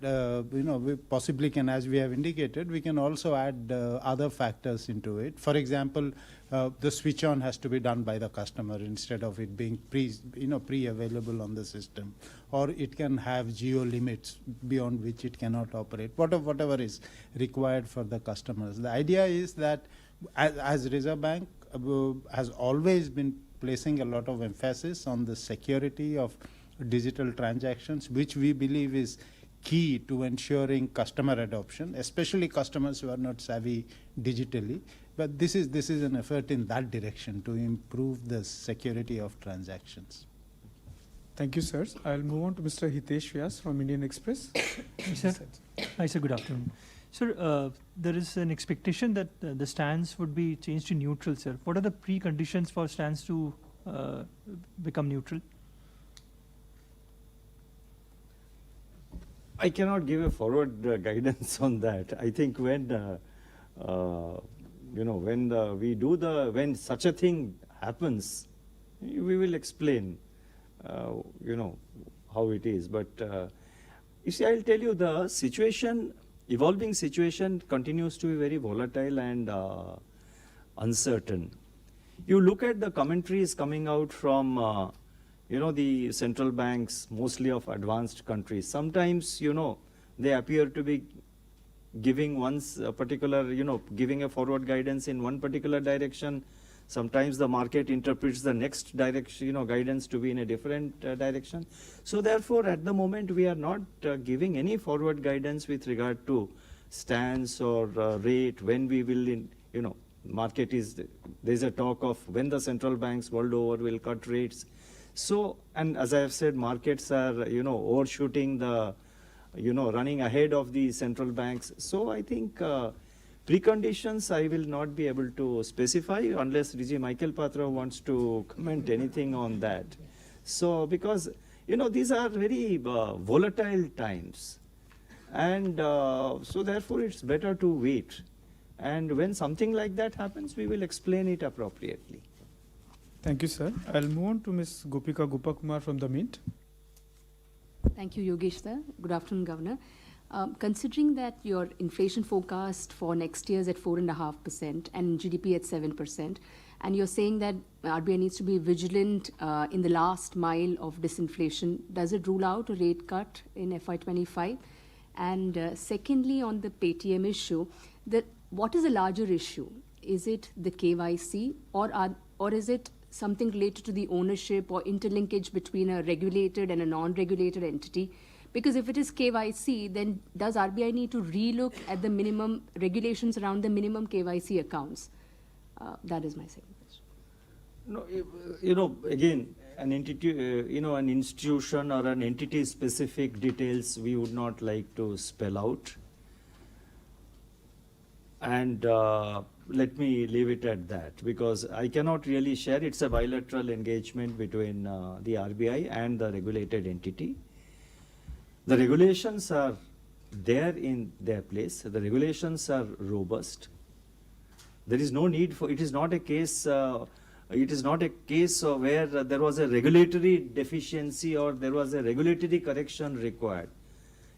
we possibly can, as we have indicated, we can also add other factors into it. For example, the switch on has to be done by the customer instead of it being pre-available on the system, or it can have geo limits beyond which it cannot operate. Whatever is required for the customers. The idea is that, as Reserve Bank has always been placing a lot of emphasis on the security of digital transactions, which we believe is key to ensuring customer adoption, especially customers who are not savvy digitally. But this is an effort in that direction to improve the security of transactions. Thank you, sir. I'll move on to Mr. Hitesh Vyas from Indian Express. Sir. Hi, sir. Good afternoon. Sir, there is an expectation that the stance would be changed to neutral, sir. What are the preconditions for stance to become neutral? I cannot give a forward guidance on that. I think when when such a thing happens, we will explain, how it is. But you see, I'll tell you, the situation, evolving situation, continues to be very volatile and uncertain. You look at the commentaries coming out from the central banks, mostly of advanced countries. Sometimes, they appear to be giving a particular, giving a forward guidance in one particular direction. Sometimes the market interprets the next direction, guidance to be in a different direction. So therefore, at the moment, we are not giving any forward guidance with regard to stance or rate, when we will, market is, there's a talk of when the central banks world over will cut rates. So, and as I have said, markets are, overshooting the, running ahead of the central banks. So I think preconditions I will not be able to specify unless DG Michael Patra wants to comment anything on that. So, because, these are very volatile times. And so therefore it's better to wait. And when something like that happens, we will explain it appropriately. Thank you, sir. I'll move on to Ms. Gopika Gopakumar from the Mint. Thank you, Yogesh sir. Good afternoon, Governor. Considering that your inflation forecast for next year is at 4.5% and GDP at 7%, and you're saying that RBI needs to be vigilant in the last mile of disinflation, does it rule out a rate cut in FY25? And secondly, on the Paytm issue, what is a larger issue? Is it the KYC or is it something related to the ownership or interlinkage between a regulated and a non-regulated entity? Because if it is KYC, then does RBI need to relook at the minimum regulations around the minimum KYC accounts? That is my second question. No, again, an entity, an institution or an entity-specific details we would not like to spell out. And let me leave it at that, because I cannot really share. It's a bilateral engagement between the RBI and the regulated entity. The regulations are there in their place. The regulations are robust. There is no need for, it is not a case where there was a regulatory deficiency or there was a regulatory correction required.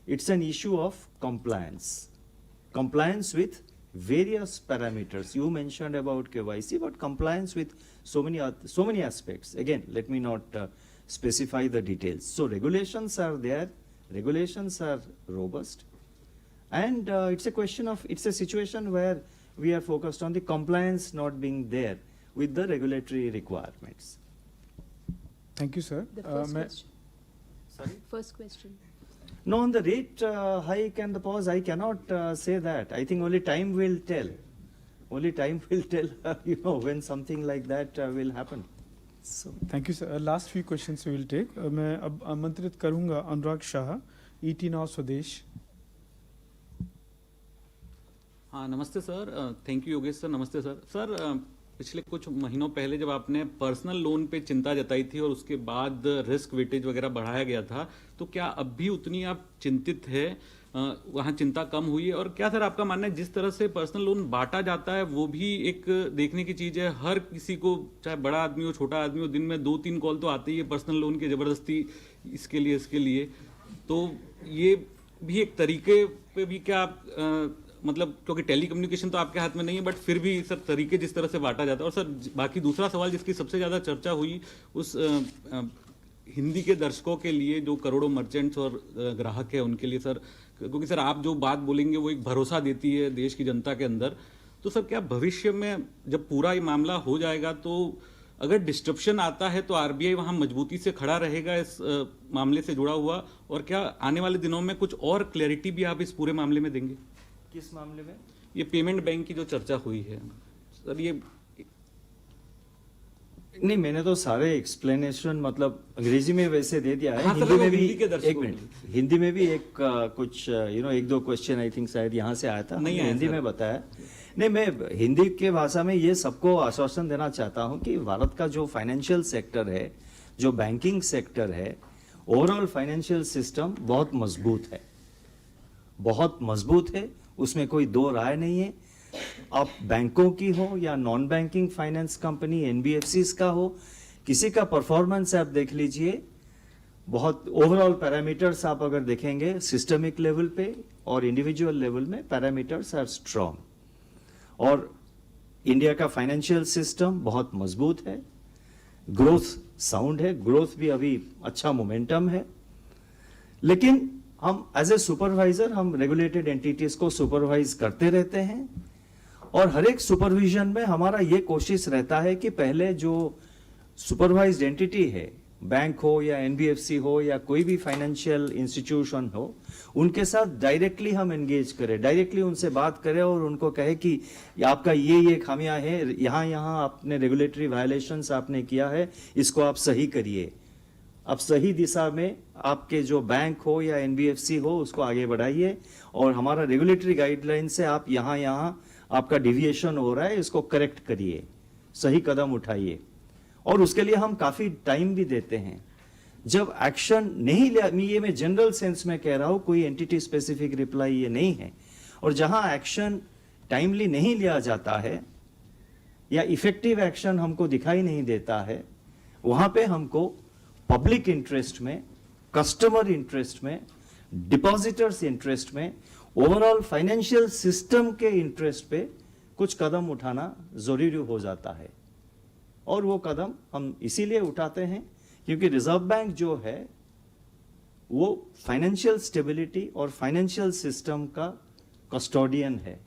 It's an issue of compliance. Compliance with various parameters. You mentioned about KYC, but compliance with so many aspects. Again, let me not specify the details. So regulations are there, regulations are robust, and it's a situation where we are focused on the compliance not being there with the regulatory requirements. Thank you, sir. The first question. Sorry? First question. No, on the rate hike and the pause, I cannot say that. I think only time will tell. Only time will tell, when something like that will happen. So, thank you, sir. Last few questions we will take. मैं अब आमंत्रित करूँगा अनुराग Shah, ET Now स्वदेश. हाँ, नमस्ते sir. Thank you Yogesh sir. नमस्ते sir. Sir, पिछले कुछ महीनों पहले जब आपने पर्सनल लोन पे चिंता जताई थी और उसके बाद रिस्क वेटेज वगैरह बढ़ाया गया था, तो क्या अब भी उतनी आप चिंतित है? वहाँ चिंता कम हुई है? और क्या सर आपका मानना है जिस तरह से पर्सनल लोन बांटा जाता है वो भी एक देखने की चीज़ है? हर किसी को, चाहे बड़ा आदमी हो छोटा आदमी हो, दिन में 2-3 कॉल तो आते ही है पर्सनल लोन की, ज़बरदस्ती इसके लिए. तो ये भी एक तरीके पे भी क्या आप मतलब, क्योंकि टेली कम्युनिकेशन तो आपके हाथ में नहीं है, बट फिर भी सर तरीके जिस तरह से बांटा जाता है. और सर बाकी दूसरा सवाल जिसकी सबसे ज़्यादा चर्चा हुई उस हिंदी के दर्शकों के लिए जो करोड़ों मर्चेंट्स और ग्राहक है उनके लिए सर, क्योंकि सर आप जो बात बोलेंगे वो एक भरोसा देती है देश की जनता के अंदर. तो सर क्या भविष्य में जब पूरा ये मामला हो जाएगा तो अगर डिस्ट्रप्शन आता है तो आरबीआई वहां मजबूती से खड़ा रहेगा इस मामले से जुड़ा हुआ, और क्या आने वाले दिनों में कुछ और क्लैरिटी भी आप इस पूरे मामले में देंगे? किस मामले में? ये पेमेंट बैंक की जो चर्चा हुई है सर, ये नहीं, मैंने तो सारे एक्सप्लेनेशन मतलब अंग्रेजी में वैसे दे दिया है। हाँ, हिंदी में भी हिंदी के दर्शकों एक मिनट, हिंदी में भी एक कुछ एक दो क्वेश्चन आई थिंक शायद यहाँ से आया था, नहीं आया हिंदी सर। में बताया। नहीं, मैं हिंदी के भाषा में ये सबको आश्वासन देना चाहता हूँ कि भारत का जो फाइनेंशियल सेक्टर है, जो बैंकिंग सेक्टर है, ओवरऑल फाइनेंशियल सिस्टम बहुत मजबूत है, बहुत मजबूत है, उसमें कोई दो राय नहीं है। आप बैंकों की हो या non banking finance company NBFCs का हो, किसी का परफॉर्मेंस आप देख लीजिए, बहुत ओवरऑल पैरामीटर्स आप अगर देखेंगे सिस्टमिक लेवल पे और इंडिविजुअल लेवल में पैरामीटर्स आर स्ट्रॉन्ग, और इंडिया का फाइनेंशियल सिस्टम बहुत मजबूत है, ग्रोथ साउंड है, ग्रोथ भी अभी अच्छा मोमेंटम है। लेकिन हम एज ए सुपरवाइजर हम रेगुलेटेड एंटिटीज को सुपरवाइज करते रहते हैं, और हर एक सुपरविजन में हमारा ये कोशिश रहता है कि पहले जो सुपरवाइज्ड एंटिटी है, बैंक हो या एनबीएफसी हो या कोई भी फाइनेंशियल इंस्टीट्यूशन हो, उनके साथ डायरेक्टली हम एंगेज करें, डायरेक्टली उनसे बात करें और उनको कहे कि आपका ये खामियां है, यहाँ आपने रेगुलेटरी वायलेशंस आपने किया है, इसको आप सही करिए, आप सही दिशा में आपके जो बैंक हो या एनबीएफसी हो उसको आगे बढ़ाइए, और हमारा रेगुलेटरी गाइडलाइन से आप यहाँ आपका डिविएशन हो रहा है, इसको करेक्ट करिए, सही कदम उठाइए। और उसके लिए हम काफी टाइम भी देते हैं। जब एक्शन नहीं लिया, ये मैं जनरल सेंस में कह रहा हूं, कोई एंटिटी स्पेसिफिक रिप्लाई ये नहीं है, और जहां एक्शन टाइमली नहीं लिया जाता है या इफेक्टिव एक्शन हमको दिखाई नहीं देता है, वहां पे हमको पब्लिक इंटरेस्ट में, कस्टमर इंटरेस्ट में, डिपॉजिटर्स इंटरेस्ट में, ओवरऑल फाइनेंशियल सिस्टम के इंटरेस्ट पे कुछ कदम उठाना जरूरी हो जाता है। और वो कदम हम इसीलिए उठाते हैं क्योंकि रिजर्व बैंक जो है वो फाइनेंशियल स्टेबिलिटी और फाइनेंशियल सिस्टम का कस्टोडियन है।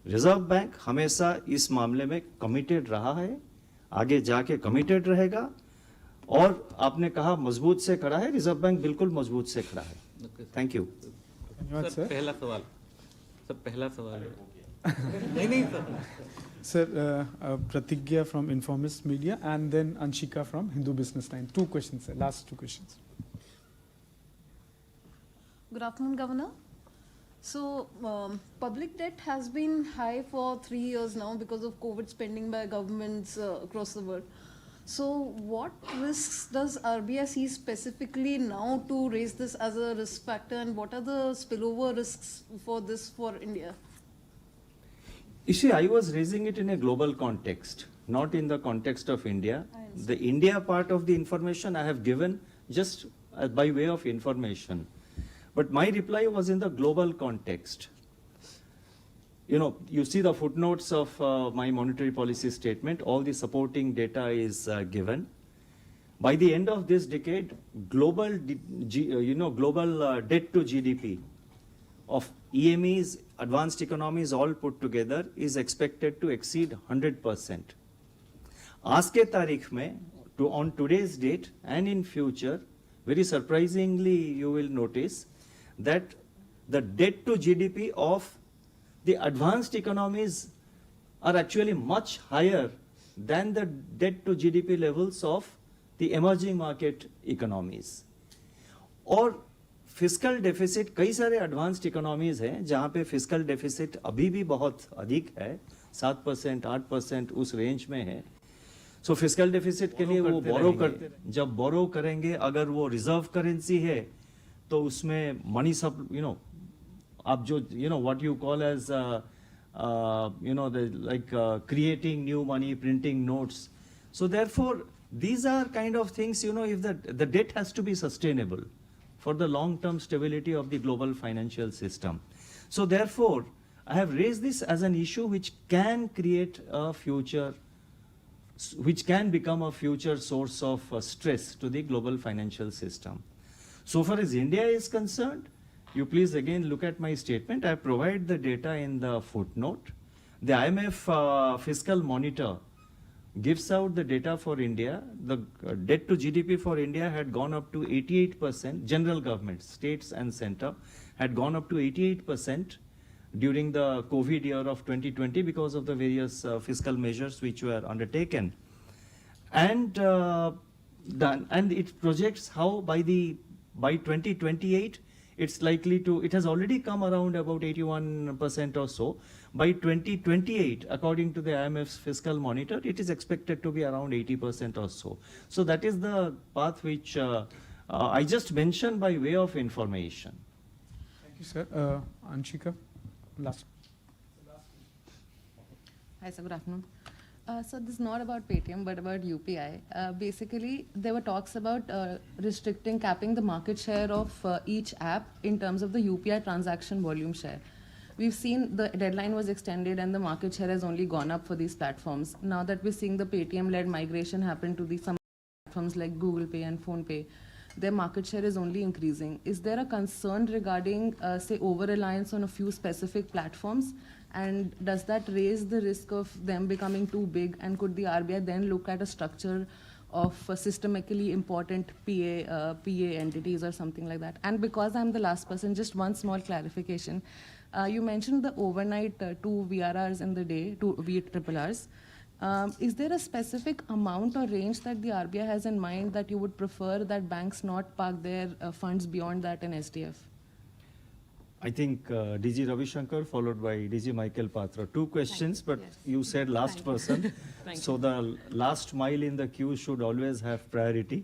रिजर्व बैंक हमेशा इस मामले में कमिटेड रहा है, आगे जाके कमिटेड रहेगा, और आपने कहा मजबूत से खड़ा है, रिजर्व बैंक बिल्कुल मजबूत से खड़ा है। Thank you. सर पहला सवाल, सर पहला सवाल नहीं नहीं Sir, Pratigya from Informist Media and then Anshika from Hindu Business Line. Two questions, sir. Last two questions. Good afternoon, Governor. So, public debt has been high for 3 years now because of COVID spending by governments across the world. So, what risks does RBI see specifically now to raise this as a risk factor, and what are the spillover risks for this for India? You see, I was raising it in a global context, not in the context of India. The India part of the information I have given just by way of information. But my reply was in the global context. You know, you see the footnotes of my monetary policy statement, all the supporting data is given. By the end of this decade, global debt to GDP of EMEs, advanced economies all put together is expected to exceed 100%. आज के तारीख में, on today's date and in future, very surprisingly you will notice that the debt to GDP of the advanced economies are actually much higher than the debt to GDP levels of the emerging market economies. और fiscal deficit, कई सारे advanced economies हैं जहां पे fiscal deficit अभी भी बहुत अधिक है, 7%, 8% उस रेंज में है। सो फिस्कल डेफिसिट के लिए वो बोरो करते, जब बोरो करेंगे अगर वो रिजर्व करेंसी है तो उसमें मनी सब आप जो what you call as creating new money, printing notes. So therefore these are kind of things, if the debt has to be sustainable for the long-term stability of the global financial system. So therefore, I have raised this as an issue which can create a future, which can become a future source of stress to the global financial system. So far as India is concerned, you please again look at my statement. I provide the data in the footnote. The IMF fiscal monitor gives out the data for India. The debt to GDP for India had gone up to 88%. General government, states and center, had gone up to 88% during the COVID year of 2020 because of the various fiscal measures which were undertaken. And and it projects how by 2028 it's likely to, it has already come around about 81% or so. By 2028, according to the IMF's fiscal monitor, it is expected to be around 80% or so. So that is the path which I just mentioned by way of information. Thank you, sir. Anshika, last. Hi, sir. Good afternoon. So this is not about Paytm, but about UPI. Basically, there were talks about restricting, capping the market share of each app in terms of the UPI transaction volume share. We've seen the deadline was extended and the market share has only gone up for these platforms. Now that we're seeing the Paytm-led migration happen to some platforms like Google Pay and Phone Pay, their market share is only increasing. Is there a concern regarding, say, over-reliance on a few specific platforms? And does that raise the risk of them becoming too big? And could the RBI then look at a structure of systemically important PA entities or something like that? And because I'm the last person, just one small clarification. You mentioned the overnight 2 VRRs in the day, 2 VRRs. Is there a specific amount or range that the RBI has in mind that you would prefer that banks not park their funds beyond that in SDF? I think DG Ravi Shankar followed by DG Michael Patra. 2 questions, but yes, you said last person. So the last mile in the queue should always have priority.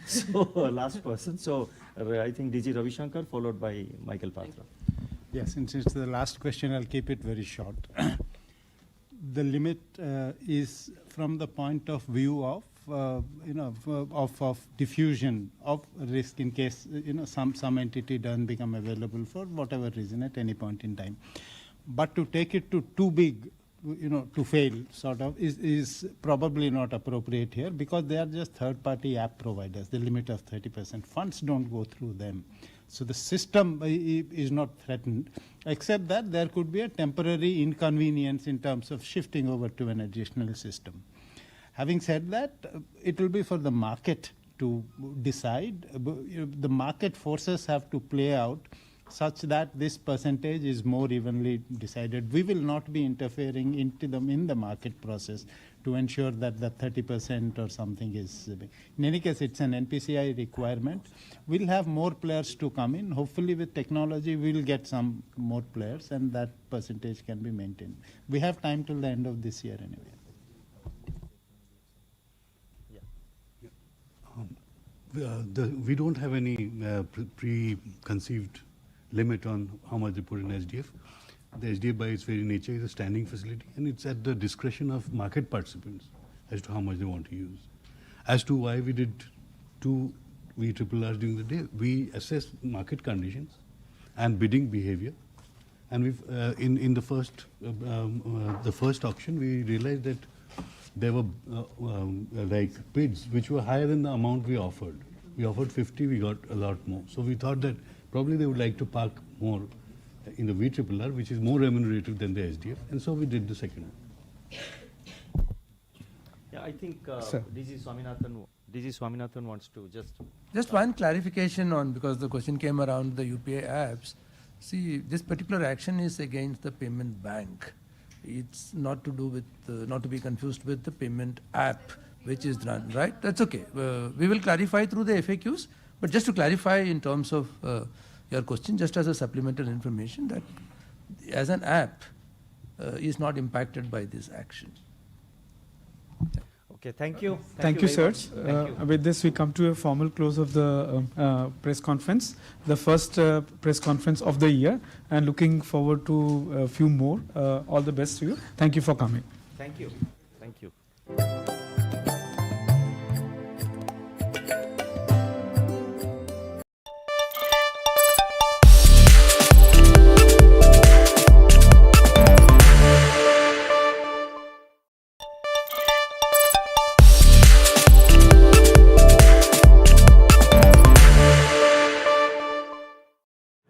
So last person. So I think DG Ravi Shankar followed by Michael Patra. Yes, since it's the last question, I'll keep it very short. The limit is from the point of view of of diffusion of risk in case some entity doesn't become available for whatever reason at any point in time. But to take it to too big, to fail sort of is probably not appropriate here because they are just third-party app providers. The limit of 30%. Funds don't go through them. So the system is not threatened, except that there could be a temporary inconvenience in terms of shifting over to an additional system. Having said that, it will be for the market to decide. The market forces have to play out such that this percentage is more evenly decided. We will not be interfering in the market process to ensure that the 30% or something is. In any case, it's an NPCI requirement. We'll have more players to come in. Hopefully with technology, we'll get some more players and that percentage can be maintained. We have time till the end of this year anyway. We don't have any preconceived limit on how much they put in SDF. The SDF by its very nature is a standing facility and it's at the discretion of market participants as to how much they want to use. As to why we did 2 VRRs during the day, we assessed market conditions and bidding behavior. And we've in the first auction, we realized that there were like bids which were higher than the amount we offered. We offered 50, we got a lot more. So we thought that probably they would like to park more in the VRRR, which is more remunerative than the SDF, and so we did the second one. Yeah, I think DG Swaminathan wants to Just one clarification on, because the question came around the UPI apps. See, this particular action is against the payment bank. It's not to do with, not to be confused with the payment app which is run, right? That's okay. We will clarify through the FAQs, but just to clarify in terms of your question, just as a supplemental information that as an app is not impacted by this action. Okay, thank you. Thank you, sir. With this, we come to a formal close of the press conference, the first press conference of the year, and looking forward to a few more. All the best to you. Thank you for coming. Thank you. Thank you.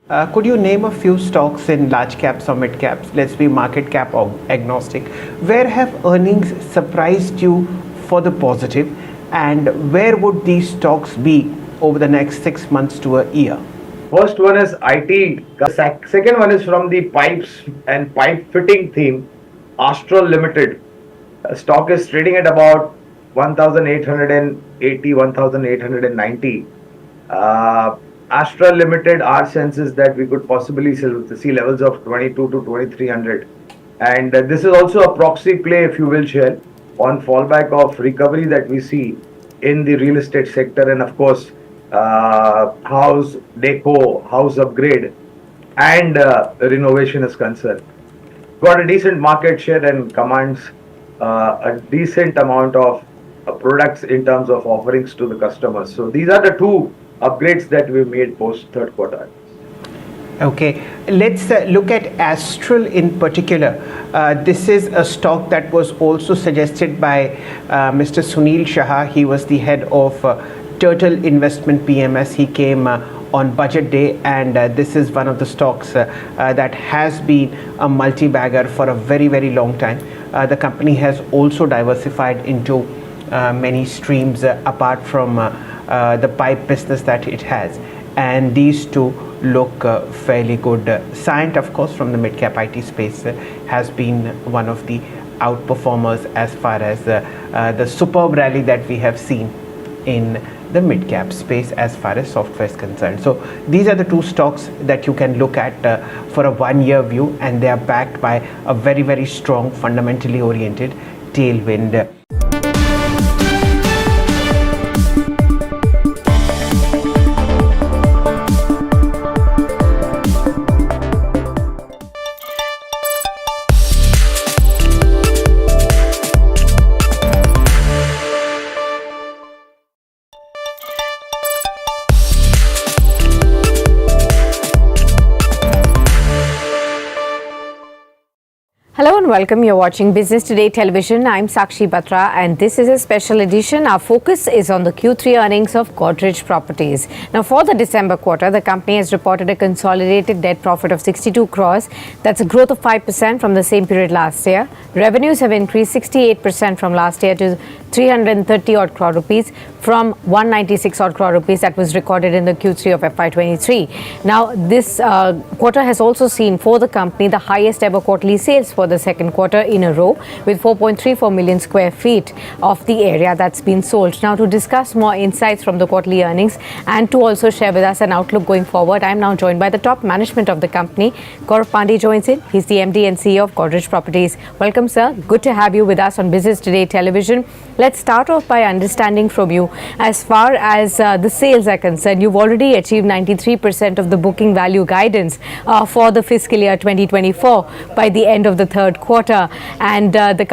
Could you name a few stocks in large caps or mid caps? Let's be market cap or agnostic. Where have earnings surprised you for the positive, and where would these stocks be over the next 6 months to a year? First one is IT. Second one is from the pipes and pipe fitting theme, Astral Limited. Stock is trading at about 1,880, 1,890. Astral Limited, our sense is that we could possibly see levels of 22 to 2,300. And this is also a proxy play, if you will, share, on fallback of recovery that we see in the real estate sector, and of course, house deco, house upgrade, and renovation is concerned. Got a decent market share and commands a decent amount of products in terms of offerings to the customers. So these are the two upgrades that we made post third quarter. Okay, let's look at Astral in particular. This is a stock that was also suggested by Mr. Sunil Shah. He was the head of Turtle Investment PMS. He came on budget day, and this is one of the stocks that has been a multi-bagger for a very, very long time. The company has also diversified into many streams apart from the pipe business that it has, and these two look fairly good. Cyient, of course, from the mid-cap IT space has been one of the outperformers as far as the superb rally that we have seen in the mid-cap space as far as software is concerned. So these are the two stocks that you can look at for a one-year view, and they are backed by a very, very strong, fundamentally oriented tailwind. Hello and welcome. You're watching Business Today Television. I'm Sakshi Batra, and this is a special edition. Our focus is on the Q3 earnings of Godrej Properties. Now, for the December quarter, the company has reported a consolidated net profit of 62 crores. That's a growth of 5% from the same period last year. Revenues have increased 68% from last year to 330 odd crore rupees from 196 odd crore rupees that was recorded in the Q3 of FY23. Now, this quarter has also seen for the company the highest ever quarterly sales for the second quarter in a row, with 4.34 million square feet of the area that's been sold. Now, to discuss more insights from the quarterly earnings and to also share with us an outlook going forward, I'm now joined by the top management of the company. Gaurav Pandey joins in. He's the MD and CEO of Godrej Properties. Welcome, sir. Good to have you with us on Business Today Television. Let's start off by understanding from you, as far as the sales are concerned, you've already achieved 93% of the booking value guidance for the fiscal year 2024 by the end of the third quarter, and the